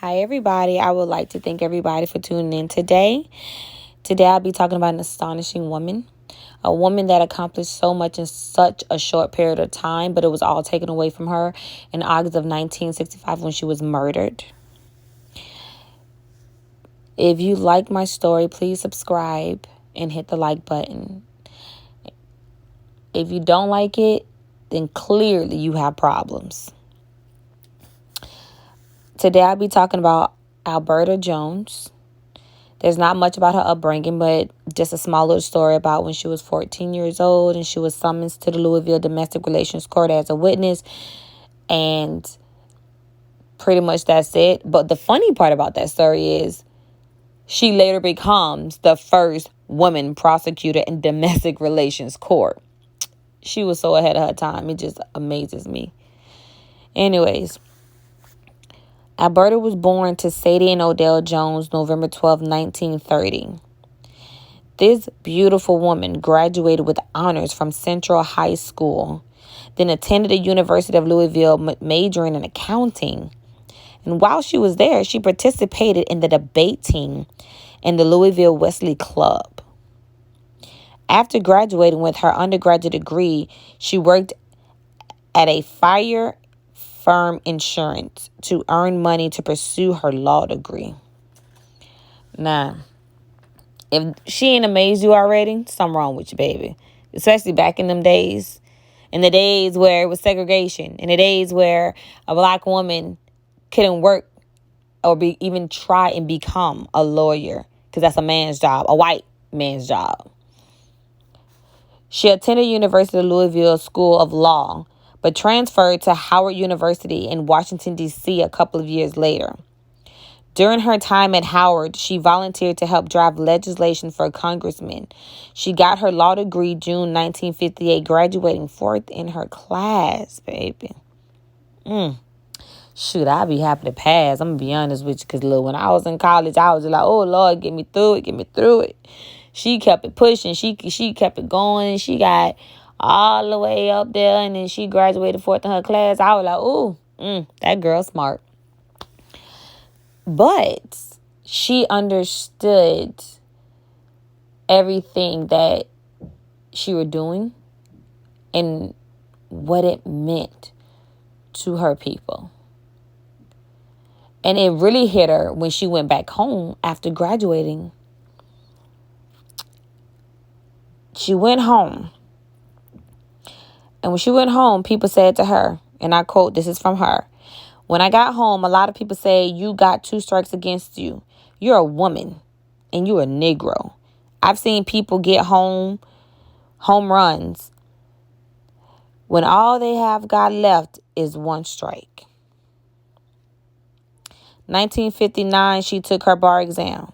Hi, everybody. I would like to thank everybody for tuning in today. Today, I'll be talking about an astonishing woman, a woman that accomplished so much in such a short period of time, but it was all taken away from her in August of 1965 when she was murdered. If you like my story, please subscribe and hit the like button. If you don't like it, then clearly you have problems. Today, I'll be talking about Alberta Jones. There's not much about her upbringing, but just a small little story about when she was 14 years old and she was summoned to the Louisville Domestic Relations Court as a witness. And pretty much that's it. But the funny part about that story is she later becomes the first woman prosecutor in domestic relations court. She was so ahead of her time. It just amazes me. Anyways, Alberta was born to Sadie and Odell Jones November 12, 1930. This beautiful woman graduated with honors from Central High School, then attended the University of Louisville majoring in accounting. And while she was there, she participated in the debate team in the Louisville Wesley Club. After graduating with her undergraduate degree, she worked at a fire firm insurance to earn money to pursue her law degree. Now, if she ain't amazed you already, something wrong with you, baby. Especially back in them days. In the days where it was segregation. In the days where a black woman couldn't work or even try and become a lawyer. Because that's a man's job. A white man's job. She attended University of Louisville School of Law, but transferred to Howard University in Washington, D.C. a couple of years later. During her time at Howard, she volunteered to help draft legislation for congressmen. She got her law degree June 1958, graduating fourth in her class, baby. Shoot, I'd be happy to pass. I'm going to be honest with you, because look, when I was in college, I was just like, oh, Lord, get me through it. She kept it pushing. She kept it going. She got all the way up there, and then she graduated fourth in her class. I was like, ooh, that girl's smart. But she understood everything that she was doing and what it meant to her people. And it really hit her when she went back home after graduating. She went home. And when she went home, people said to her, and I quote, this is from her, "When I got home, a lot of people say you got 2 strikes against you. You're a woman and you're a Negro. I've seen people get home runs when all they have got left is 1 strike." 1959, she took her bar exam.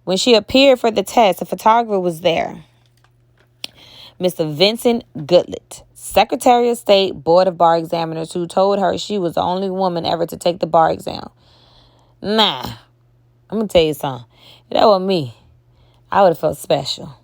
When she appeared for the test, a photographer was there. Mr. Vincent Goodlett, Secretary of State, Board of Bar Examiners, who told her she was the only woman ever to take the bar exam. Nah, I'm going to tell you something. If that wasn't me, I would have felt special.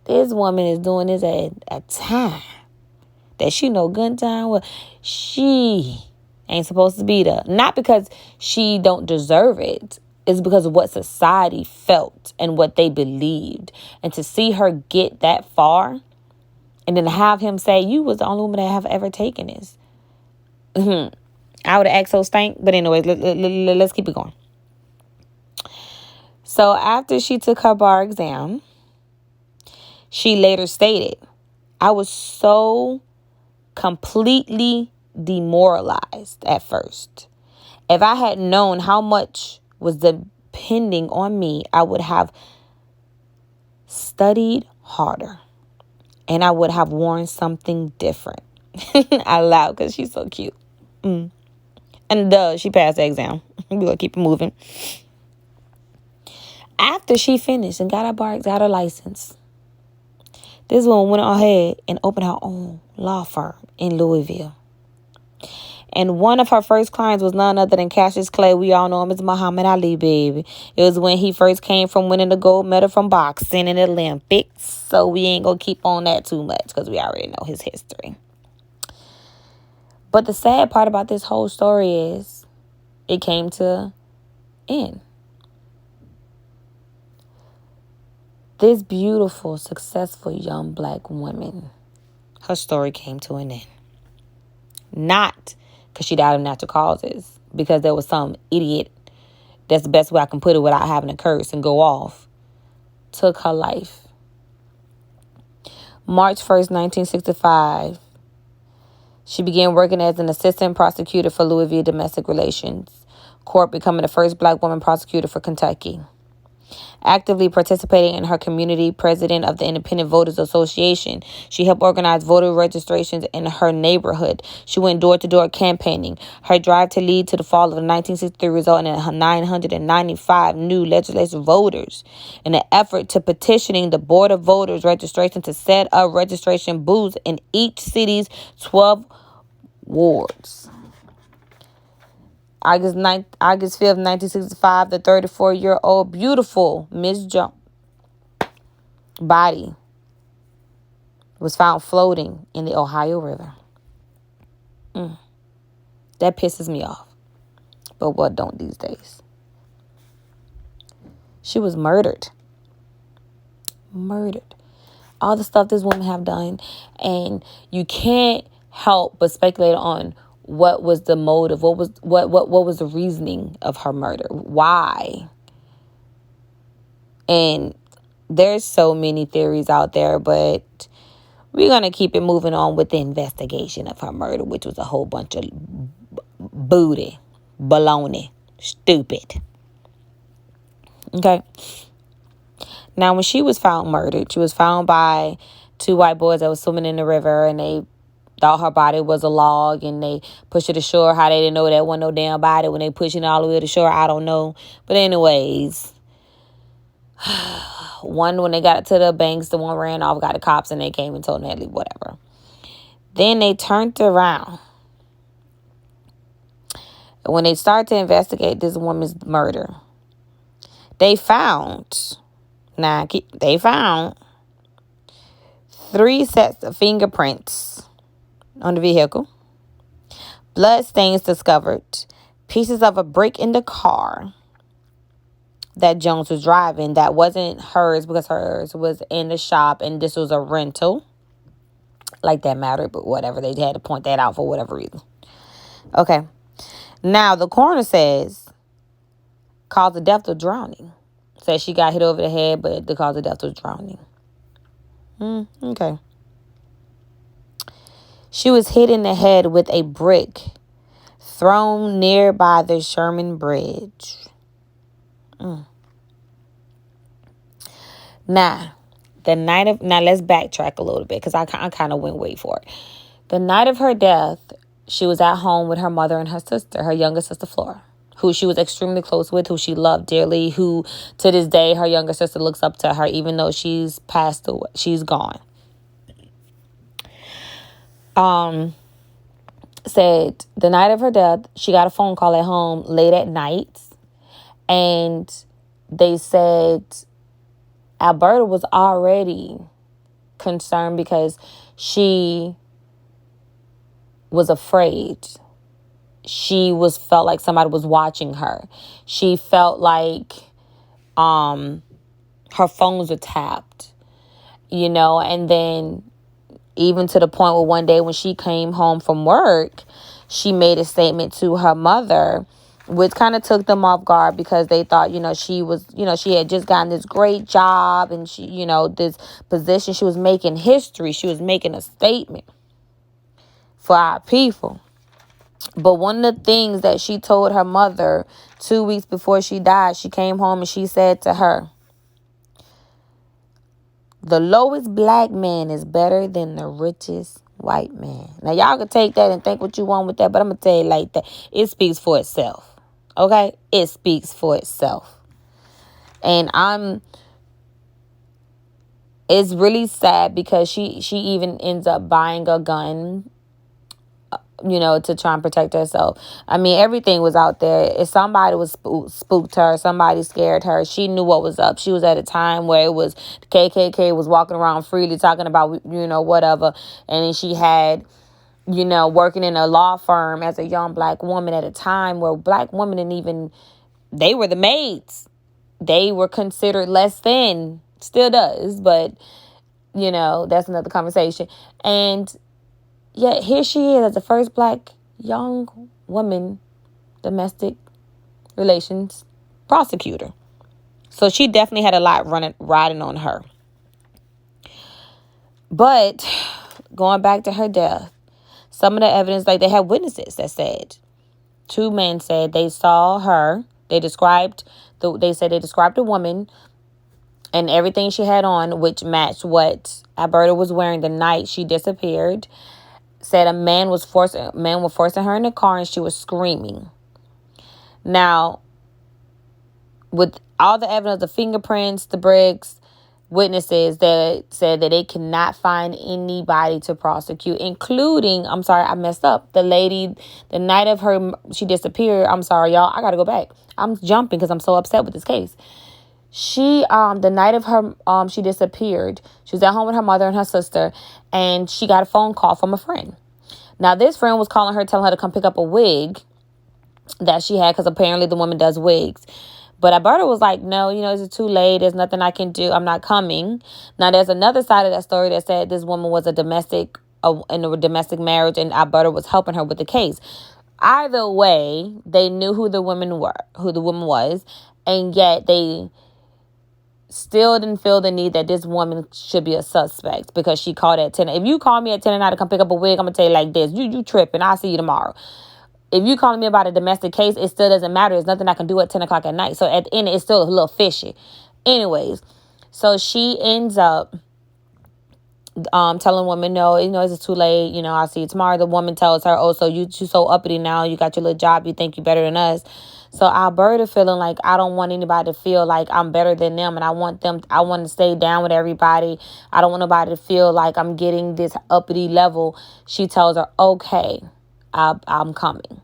This woman is doing this at a time that she know good time well she ain't supposed to be there. Not because she don't deserve it. It's because of what society felt and what they believed. And to see her get that far and then have him say, you was the only woman that have ever taken this. I would have asked so stank. But anyways, let's keep it going. So after she took her bar exam, she later stated, "I was so completely demoralized at first. If I had known how much was depending on me, I would have studied harder and I would have worn something different." I laugh because she's so cute. And she passed the exam. We're going to keep it moving. After she finished and got her license, this woman went ahead and opened her own law firm in Louisville. And one of her first clients was none other than Cassius Clay. We all know him as Muhammad Ali, baby. It was when he first came from winning the gold medal from boxing in the Olympics. So we ain't going to keep on that too much because we already know his history. But the sad part about this whole story is it came to end. This beautiful, successful young black woman, her story came to an end. Not because she died of natural causes, because there was some idiot, that's the best way I can put it without having to curse and go off, took her life. March 1st, 1965, she began working as an assistant prosecutor for Louisville Domestic Relations Court, becoming the first black woman prosecutor for Kentucky. Actively participating in her community, president of the Independent Voters Association, she helped organize voter registrations in her neighborhood. She went door-to-door campaigning. Her drive to lead to the fall of the 1963 resulted in 995 new legislative voters in an effort to petitioning the Board of Voters Registration to set up registration booths in each city's 12 wards. August 5th, 1965, the 34-year-old beautiful Miss Jones' body was found floating in the Ohio River. That pisses me off. But what don't these days? She was murdered. Murdered. All the stuff this woman have done. And you can't help but speculate on what was the motive, what was the reasoning of her murder, why. And there's so many theories out there, but we're going to keep it moving on with the investigation of her murder, which was a whole bunch of booty, baloney, stupid. Okay. Now, when she was found murdered, she was found by two white boys that was swimming in the river, and they thought her body was a log, and they pushed her to shore. How they didn't know that wasn't no damn body when they pushing it all the way to shore, I don't know. But anyways, one, when they got to the banks, the one ran off, got the cops, and they came and told them to leave, whatever. Then they turned around. When they started to investigate this woman's murder, they found 3 sets of fingerprints on the vehicle, blood stains discovered, pieces of a brick in the car that Jones was driving that wasn't hers because hers was in the shop and this was a rental. Like that mattered, but whatever. They had to point that out for whatever reason. Okay. Now, the coroner says cause of death was drowning. Says she got hit over the head, but the cause of death was drowning. Okay. She was hit in the head with a brick thrown nearby the Sherman Bridge. Now, let's backtrack a little bit because I kind of wait for it. The night of her death, she was at home with her mother and her sister, her younger sister, Flora, who she was extremely close with, who she loved dearly, who to this day, her younger sister looks up to her, even though she's passed away. She's gone. Said the night of her death, she got a phone call at home late at night, and they said Alberta was already concerned because she was afraid. She felt like somebody was watching her. She felt like her phones were tapped, and then even to the point where one day when she came home from work, she made a statement to her mother, which kind of took them off guard because they thought, she was, she had just gotten this great job and she, this position. She was making history. She was making a statement for our people. But one of the things that she told her mother 2 weeks before she died, she came home and she said to her, the lowest black man is better than the richest white man. Now, y'all can take that and think what you want with that, but I'm going to tell you like that. It speaks for itself. Okay? It speaks for itself. And it's really sad because she even ends up buying a gun, to try and protect herself. I mean, everything was out there. If somebody was spooked her, somebody scared her, she knew what was up. She was at a time where it was the KKK was walking around freely talking about, whatever. And then she had working in a law firm as a young black woman at a time where black women didn't even, they were the maids. They were considered less than, still does, but, that's another conversation. And yet here she is as the first black young woman domestic relations prosecutor. So she definitely had a lot riding on her. But going back to her death, some of the evidence, like they had witnesses that said, two men said they saw her. They said they described a woman and everything she had on, which matched what Alberta was wearing the night she disappeared. Said a man was forcing her in the car and she was screaming. Now, with all the evidence, the fingerprints, the bricks, witnesses that said that they cannot find anybody to prosecute, including, I'm sorry, I messed up. The lady, the night of she disappeared. I'm sorry, y'all. I got to go back. I'm jumping because I'm so upset with this case. The night of she disappeared, she was at home with her mother and her sister, and she got a phone call from a friend. Now, this friend was calling her, telling her to come pick up a wig that she had, because apparently the woman does wigs. But Alberta was like, no, it's too late. There's nothing I can do. I'm not coming. Now, there's another side of that story that said this woman was in a domestic marriage, and Alberta was helping her with the case. Either way, they knew who the woman was, and yet they still didn't feel the need that this woman should be a suspect because she called at 10. If you call me at 10 at night to come pick up a wig, I'm going to tell you like this. You tripping. I'll see you tomorrow. If you calling me about a domestic case, it still doesn't matter. There's nothing I can do at 10 o'clock at night. So at the end, it's still a little fishy. Anyways, so she ends up telling women, no, it's too late. I'll see you tomorrow. The woman tells her, oh, so you so uppity now. You got your little job. You think you're better than us. So Alberta feeling like I don't want anybody to feel like I'm better than them. And I want to stay down with everybody. I don't want nobody to feel like I'm getting this uppity level. She tells her, okay, I'm coming.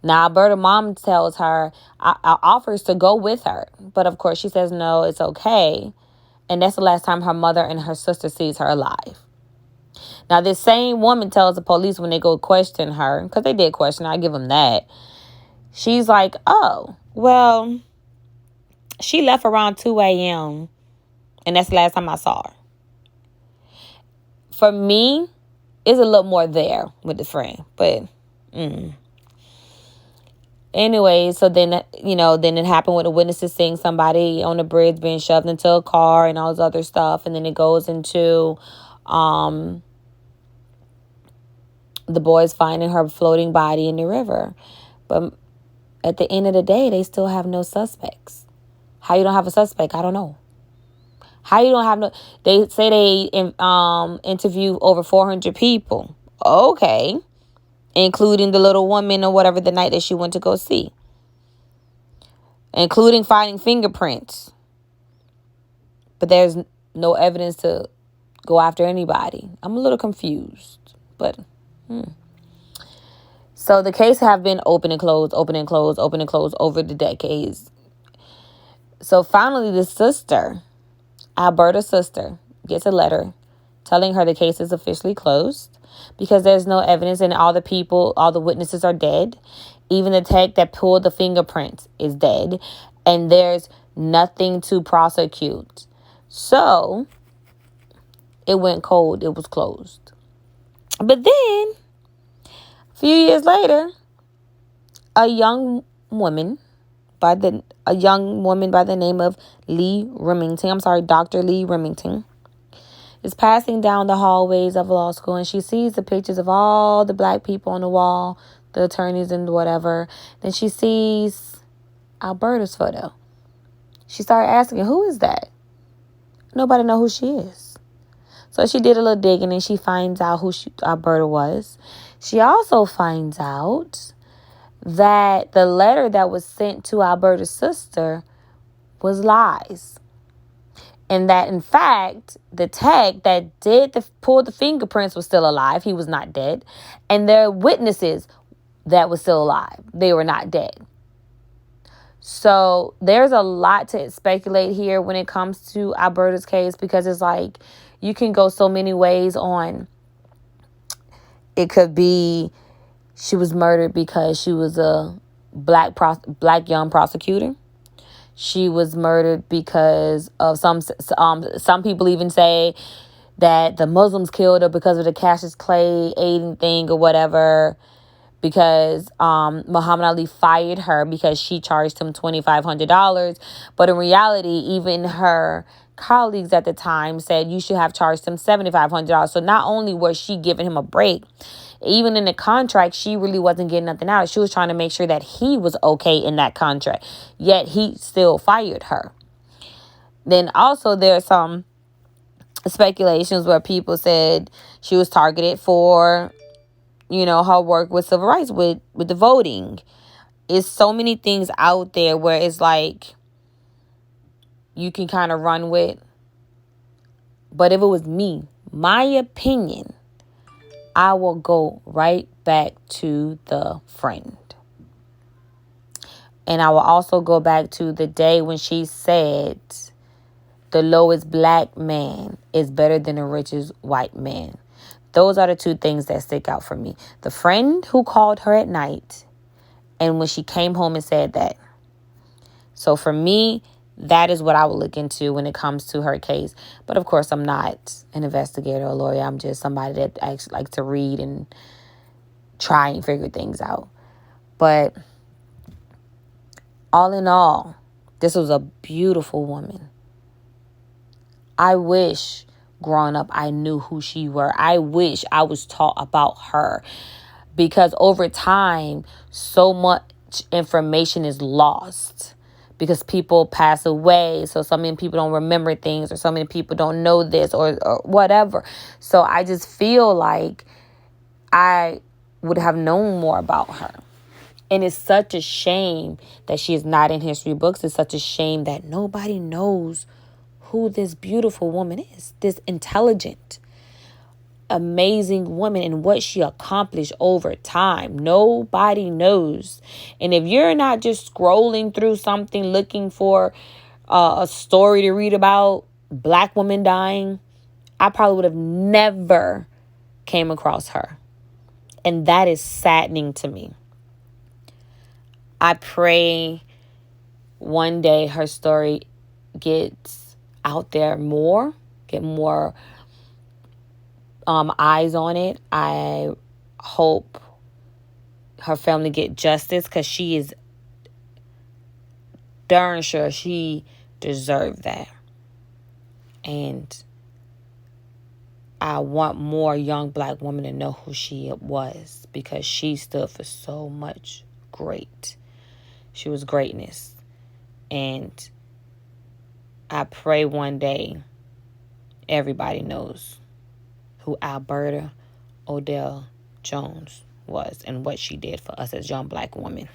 Now, Alberta's mom tells her, offers to go with her. But, of course, she says, no, it's okay. And that's the last time her mother and her sister sees her alive. Now, this same woman tells the police when they go question her, because they did question her, I give them that. She's like, oh, well, she left around 2 a.m. And that's the last time I saw her. For me, it's a little more there with the friend. But, anyway, so then it happened with the witnesses seeing somebody on the bridge being shoved into a car and all this other stuff. And then it goes into the boys finding her floating body in the river. But at the end of the day, they still have no suspects. How you don't have a suspect? I don't know. How you don't have no... They say they interview over 400 people. Okay. Including the little woman or whatever the night that she went to go see. Including finding fingerprints. But there's no evidence to go after anybody. I'm a little confused. But... So the case have been open and closed over the decades. So finally the sister, Alberta's sister, gets a letter telling her the case is officially closed because there's no evidence and all the witnesses are dead. Even the tech that pulled the fingerprints is dead. And there's nothing to prosecute. So it went cold. It was closed. But then... a few years later, a young woman by the name of Lee Remington, Dr. Lee Remington, is passing down the hallways of law school, and she sees the pictures of all the black people on the wall, the attorneys and whatever. Then she sees Alberta's photo. She started asking, who is that? Nobody know who she is. So she did a little digging, and she finds out who Alberta was. She also finds out that the letter that was sent to Alberta's sister was lies. And that, in fact, the tech that pulled the fingerprints was still alive. He was not dead. And there are witnesses that were still alive. They were not dead. So there's a lot to speculate here when it comes to Alberta's case because it's like you can go so many ways on It could be she was murdered because she was a black young prosecutor. She was murdered because of some people even say that the Muslims killed her because of the Cassius Clay aiding thing or whatever, because Muhammad Ali fired her because she charged him $2,500. But in reality, even her colleagues at the time said you should have charged him $7,500. So not only was she giving him a break, even in the contract, she really wasn't getting nothing out. She was trying to make sure that he was okay in that contract, yet he still fired her. Then also there's some speculations where people said she was targeted for, her work with civil rights, with the voting. It's so many things out there where it's like you can kind of run with. But if it was me, my opinion, I will go right back to the friend. And I will also go back to the day when she said the lowest black man is better than the richest white man. Those are the two things that stick out for me. The friend who called her at night, and when she came home and said that. So for me, that is what I would look into when it comes to her case. But of course, I'm not an investigator or a lawyer. I'm just somebody that actually likes to read and try and figure things out. But all in all, this was a beautiful woman. I wish growing up I knew who she were. I wish I was taught about her, because over time so much information is lost because people pass away. So many people don't remember things, or so many people don't know this or whatever. So I just feel like I would have known more about her. And it's such a shame that she is not in history books. It's such a shame that nobody knows who this beautiful woman is, this intelligent, amazing woman, and what she accomplished over time. Nobody knows. And if you're not just scrolling through something looking for a story to read about black women dying, I probably would have never came across her. And that is saddening to me. I pray one day her story gets out there more, get more eyes on it. I hope her family get justice, because she is darn sure she deserved that. And I want more young black women to know who she was, because she stood for so much great. She was greatness. And I pray one day everybody knows who Alberta Odell Jones was and what she did for us as young black women.